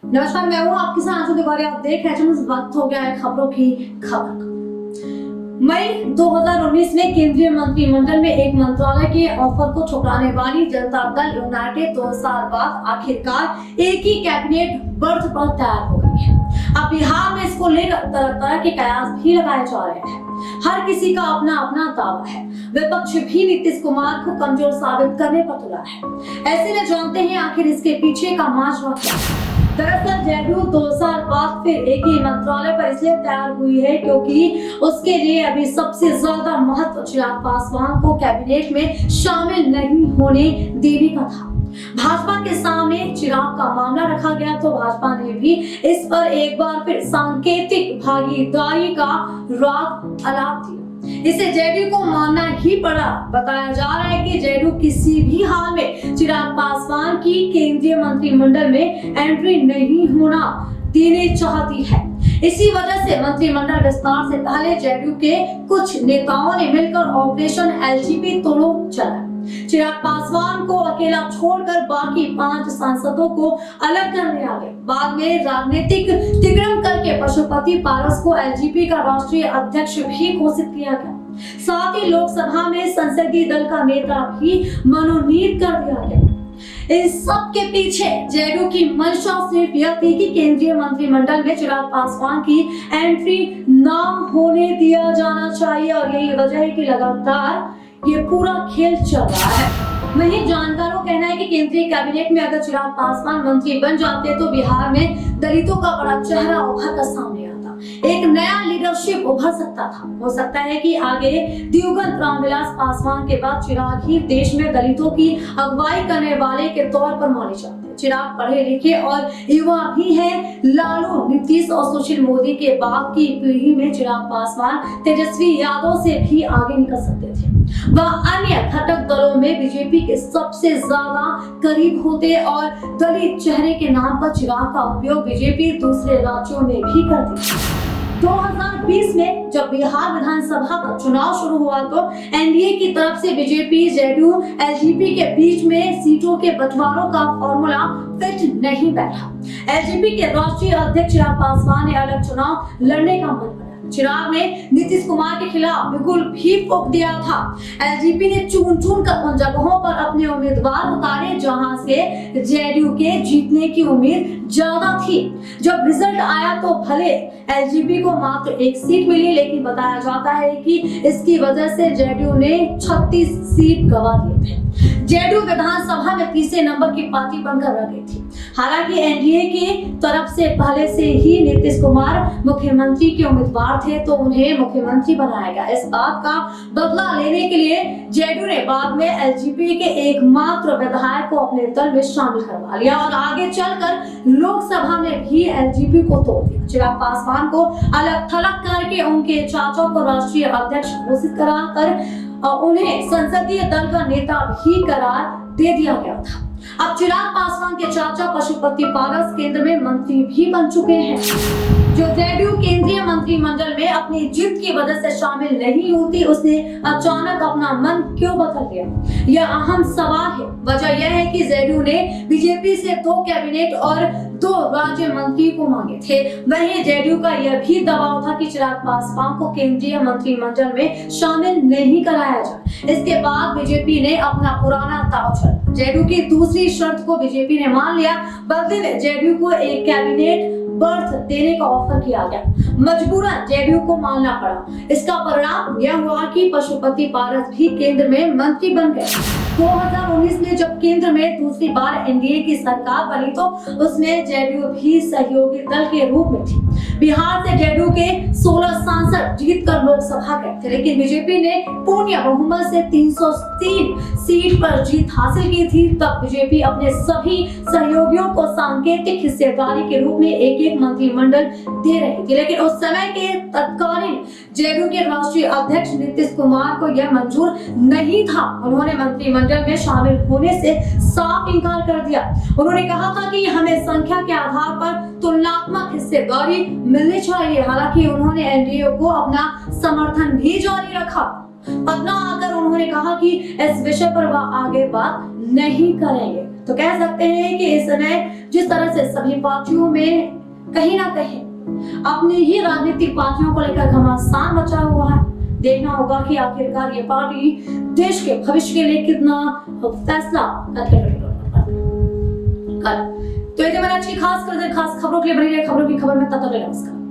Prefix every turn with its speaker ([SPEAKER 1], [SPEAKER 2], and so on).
[SPEAKER 1] नमस्कार, मैं हूँ आपके साथ आंसू तिवारी। आप देख रहे हैं वक्त हो गया है खबरों की खबर का। मई 2019 में केंद्रीय मंत्रिमंडल में एक मंत्रालय के ऑफर को ठुकराने वाली जनता दल यूनाइटेड 2 साल बाद आखिरकार एक ही कैबिनेट बर्थ पर तैयार हो गई है। अब बिहार में इसको लेकर तरह तरह के कयास भी लगाए जा रहे हैं। हर किसी का अपना अपना दावा है। विपक्ष भी नीतीश कुमार को कमजोर साबित करने पर तुला है। ऐसे में जानते हैं आखिर इसके पीछे का माजरा क्या है। दरअसल जेडीयू 2 साल बाद फिर एक ही मंत्रालय पर इसलिए तैयार हुई है क्योंकि उसके लिए अभी सबसे ज्यादा महत्व चिराग पासवान को कैबिनेट में शामिल नहीं होने देने का था। भाजपा के सामने चिराग का मामला रखा गया तो भाजपा ने भी इस पर एक बार फिर सांकेतिक भागीदारी का राग अलाप दिया। इसे जेडीयू को मानना ही पड़ा। बताया जा रहा है कि जेडीयू किसी भी हाल में चिराग पासवान की केंद्रीय मंत्रिमंडल में एंट्री नहीं होना देने चाहती है। इसी वजह से मंत्रिमंडल विस्तार से पहले जेडीयू के कुछ नेताओं ने मिलकर ऑपरेशन एलजीपी तोड़ो चलाया। चिराग पासवान को अकेला छोड़कर बाकी 5 सांसदों को अलग करने आ गए। बाद में राजनीतिक तिकड़म करके पशुपति पारस को एलजीपी का राष्ट्रीय अध्यक्ष भी घोषित किया गया। साथ ही लोकसभा में संसदीय दल का नेता भी मनोनीत कर दिया गया। इस सब के पीछे जेडीयू की मंशा सिर्फ यह थी कि केंद्रीय मंत्रिमंडल में चिराग पासवान की एंट्री न होने दिया जाना चाहिए और यही वजह है कि लगातार ये पूरा खेल चल रहा है। वहीं जानकारों का कहना है कि केंद्रीय कैबिनेट में अगर चिराग पासवान मंत्री बन जाते तो बिहार में दलितों का बड़ा चेहरा उभर कर सामने आता। एक नया लीडरशिप उभर सकता था। हो सकता है कि आगे दिवंगत रामविलास पासवान के बाद चिराग ही देश में दलितों की अगुवाई करने वाले के तौर पर माने जाते। चिराग पढ़े लिखे और युवा भी हैं। लालू, नीतीश और सुशील मोदी के बाद की पीढ़ी में चिराग पासवान तेजस्वी यादव से भी आगे निकल सकते थे। वह अन्य घटक दलों में बीजेपी के सबसे ज्यादा करीब होते और दलित चेहरे के नाम पर चिराग का उपयोग बीजेपी दूसरे राज्यों में भी करती। 2020 में जब बिहार विधानसभा का चुनाव शुरू हुआ तो एनडीए की तरफ से बीजेपी, जेडीयू, एलजेपी के बीच में सीटों के बंटवारों का फॉर्मूला फिट नहीं बैठा। एलजेपी के राष्ट्रीय अध्यक्ष चिराग पासवान ने अलग चुनाव लड़ने का मन बनाया। चिराग ने नीतीश कुमार के खिलाफ बिगुल भी फूंक दिया था। एलजेपी ने चुन कर उन जगहों पर अपने उम्मीदवार उतारे जहां से जेडीयू के जीतने की उम्मीद ज्यादा थी। जब रिजल्ट आया तो भले एलजेपी को मात्र 1 सीट मिली, लेकिन बताया जाता है कि इसकी वजह से जेडीयू ने 36 सीट गंवा दिए थे। जेडीयू विधानसभा में तीसरे नंबर की पार्टी बनकर रह गई थी। हालांकि एनडीए की तरफ से पहले से ही नीतीश कुमार मुख्यमंत्री के उम्मीदवार थे तो उन्हें मुख्यमंत्री बनाया गया। इस बात का बदला लेने के लिए जेडीयू ने बाद में एलजेपी के एकमात्र विधायक को अपने दल में शामिल करवा लिया और आगे चलकर लोकसभा में भी एलजेपी को तोड़ दिया। चिराग पासवान को अलग थलग करके उनके चाचा को राष्ट्रीय अध्यक्ष घोषित कराकर उन्हें संसदीय दल का नेता भी करार दे दिया गया था। अब चिराग पासवान के चाचा पशुपति पारस केंद्र में मंत्री भी बन चुके हैं। जो जेडीयू केंद्रीय मंत्रिमंडल में अपनी जीत की वजह से शामिल नहीं होती, उसने अचानक अपना मन क्यों बदल लिया? यह अहम सवाल है। वजह यह है कि जेडीयू ने बीजेपी से 2 कैबिनेट और 2 राज्य मंत्री को मांगे थे। वहीं जेडीयू का यह भी दबाव था कि चिराग पासवान को केंद्रीय मंत्रिमंडल में शामिल नहीं कराया जाए। इसके बाद बीजेपी ने अपना पुराना दांव चला। जेडीयू की दूसरी शर्त को बीजेपी ने मान लिया। बदले में जेडीयू को एक कैबिनेट बर्थ देने का ऑफर किया गया। मजबूरन जेडीयू को मानना पड़ा। इसका परिणाम यह हुआ कि पशुपति पारस भी केंद्र में मंत्री बन गए। 2019 में जब केंद्र में दूसरी बार एनडीए की सरकार बनी तो उसमें जेडीयू भी सहयोगी दल के रूप में थी। बिहार से जेडीयू के 16 सांसद जीतकर लोकसभा गए थे, लेकिन बीजेपी ने पूर्ण बहुमत से 303 सीट पर जीत हासिल की थी। तब बीजेपी अपने सभी सहयोगियों को सांकेतिक हिस्सेदारी के रूप में एक मंत्रिमंडल दे रही थी, लेकिन उस समय के तत्कालीन जेडीयू के राष्ट्रीय अध्यक्ष नीतीश कुमार को यह मंजूर नहीं था। उन्होंने मंत्रिमंडल में शामिल होने से साफ इनकार कर दिया। उन्होंने कहा था कि हमें संख्या के आधार पर तुलनात्मक हिस्सेदारी मिलनी चाहिए। हालांकि उन्होंने एनडीए को अपना समर्थन भी जारी रखा। पटना आकर उन्होंने कहा कि इस विषय पर वह आगे बात नहीं करेंगे। तो कह सकते हैं कि इस समय जिस तरह से सभी पार्टियों में कहीं ना कहीं अपनी ही राजनीतिक पार्टियों को लेकर घमासान मचा हुआ है। देखना होगा कि आखिरकार ये पार्टी देश के भविष्य के लिए कितना फैसला कर। तो ये थे मेरी अच्छी खास खबरों के लिए बनी रही खबरों की खबर में। तब तक नमस्कार।